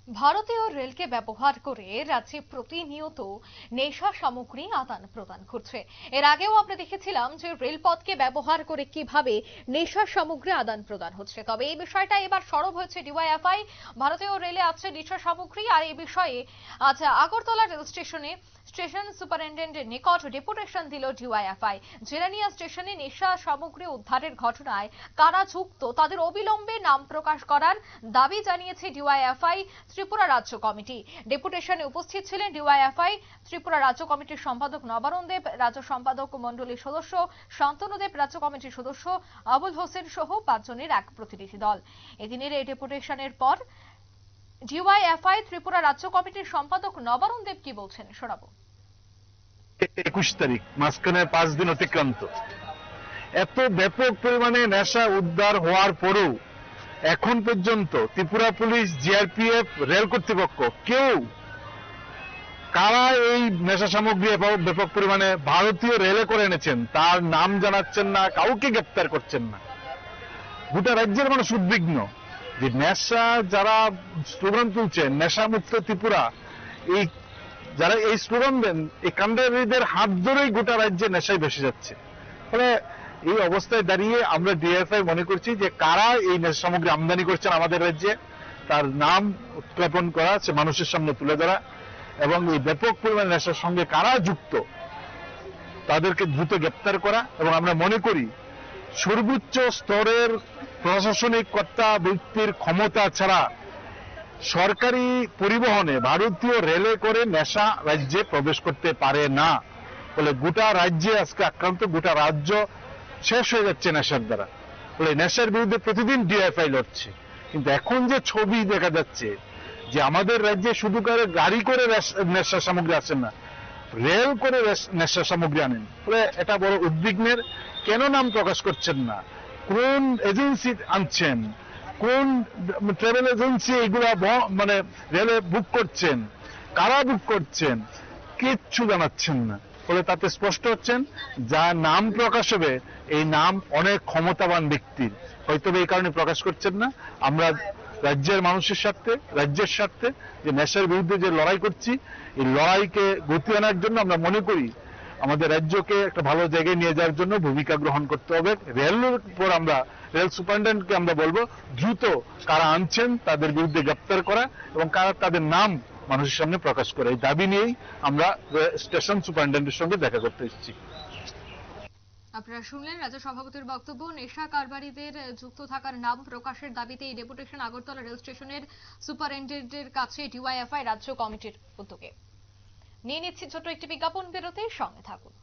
ভারতীয় রেলকে ব্যবহার করে রাজ্যে প্রতিনিয়ত নেশা সামগ্রী আদান প্রদান করছে। এর আগেও আমরা দেখেছিলাম যে রেলপথকে ব্যবহার করে কিভাবে নেশা সামগ্রী আদান প্রদান হচ্ছে। তবে এই বিষয়টা এবার সরব হয়েছে ডিওয়াইএফআই। ভারতীয় রেলে আছে নেশা সামগ্রী, আর এই বিষয়ে আজ আগরতলা রেল স্টেশনে স্টেশন সুপারিনটেন্ডেন্টের নিকট ডেপুটেশন দিল ডিওয়াইএফআই। জেরানিয়া স্টেশনে নেশা সামগ্রী উদ্ধারের ঘটনায় কারা যুক্ত তাদের অবিলম্বে নাম প্রকাশ করার দাবি জানিয়েছে ডিওয়াইএফআই ত্রিপুরা রাজ্য কমিটি। ডেপুটেশনে উপস্থিত ছিলেন ডিওয়াইএফআই ত্রিপুরা রাজ্য কমিটির সম্পাদক নবারুণ দেব, রাজ্য সম্পাদক মণ্ডলীর সদস্য শান্তনু দেব, রাজ্য কমিটির সদস্য আবুল হোসেন সহ 5 জনের এক প্রতিনিধি দল। এদিনের এই ডেপুটেশনের পর ডিওয়াইএফআই ত্রিপুরা রাজ্য কমিটির সম্পাদক নবারুণ দেব কি বলছেন শোনাবো। 21 তারিখ, মাঝখানে 5 দিন অতিক্রান্ত। এত ব্যাপক পরিমাণে নেশা উদ্ধার হওয়ার পরেও এখন পর্যন্ত ত্রিপুরা পুলিশ, জিআরপিএফ, রেল কর্তৃপক্ষ কেউ কারা এই নেশা সামগ্রী ব্যাপক পরিমাণে ভারতীয় রেলে করে এনেছেন তার নাম জানাচ্ছেন না, কাউকে গ্রেপ্তার করছেন না। গোটা রাজ্যের মানুষ উদ্বিগ্ন যে নেশা যারা স্লোগান তুলছেন, নেশা মুক্ত ত্রিপুরা, এই যারা এই স্লোগান দেন, এই কাণ্ডারীদের হাত ধরেই গোটা রাজ্যে নেশায় ভেসে যাচ্ছে। ফলে এই অবস্থায় দাঁড়িয়ে আমরা ডিএফআই মনে করছি যে কারা এই নেশা সামগ্রী আমদানি করছেন আমাদের রাজ্যে তার নাম উত্থাপন করা, সে মানুষের সামনে তুলে ধরা এবং এই ব্যাপক পরিমাণ নেশার সঙ্গে কারা যুক্ত তাদেরকে দ্রুত গ্রেপ্তার করা। এবং আমরা মনে করি সর্বোচ্চ স্তরের প্রশাসনিক কর্তা ব্যক্তির ক্ষমতা ছাড়া সরকারি পরিবহনে ভারতীয় রেলে করে নেশা রাজ্যে প্রবেশ করতে পারে না। বলে গোটা রাজ্যে আজকে আক্রান্ত, গোটা রাজ্য শেষ হয়ে যাচ্ছে নেশার দ্বারা। বলে নেশার বিরুদ্ধে প্রতিদিন ডিএফআই লড়ছে, কিন্তু এখন যে ছবি দেখা যাচ্ছে যে আমাদের রাজ্যে শুধু করে গাড়ি করে নেশা সামগ্রী আসেন না, রেল করে নেশা সামগ্রী আনেন। ফলে এটা বড় উদ্বিগ্নের। কেন নাম প্রকাশ করছেন না, কোন এজেন্সি আনছেন, কোন ট্রাভেল এজেন্সি এগুলা মানে রেলে বুক করছেন, কারা বুক করছেন, কিচ্ছু জানাচ্ছেন না। ফলে তাতে স্পষ্ট হচ্ছেন যার নাম প্রকাশ হবে এই নাম অনেক ক্ষমতাবান ব্যক্তির, হয়তো এই কারণে প্রকাশ করছেন না। আমরা রাজ্যের মানুষের স্বার্থে, রাজ্যের স্বার্থে যে নেশার বিরুদ্ধে যে লড়াই করছি, এই লড়াইকে গতি আনার জন্য আমরা মনে করি আমাদের রাজ্যকে একটা ভালো জায়গায় নিয়ে যাওয়ার জন্য ভূমিকা গ্রহণ করতে হবে। রেলের উপর আমরা রেল সুপারিনটেন্ডেন্টকে আমরা বলবো দ্রুত কারা আনছেন তাদের বিরুদ্ধে গ্রেপ্তার করা এবং কারা তাদের নাম মানুষের সামনে প্রকাশ করা। এই দাবি নিয়েই আমরা স্টেশন সুপারিনটেন্ডেন্টের সঙ্গে দেখা করতে এসেছি। আপনারা শুনলেন রাজ্য সভাপতির বক্তব্য। নেশা কারবারিদের যুক্ত থাকার নাম প্রকাশের দাবিতে এই ডেপুটেশন আগরতলা রেল স্টেশনের সুপারিনটেন্ডেন্টের কাছে ডিওয়াইএফআই রাজ্য কমিটির উদ্যোগে। নিয়ে নিচ্ছি ছোট্ট একটি বিজ্ঞাপন বিরতির সঙ্গে থাকুন।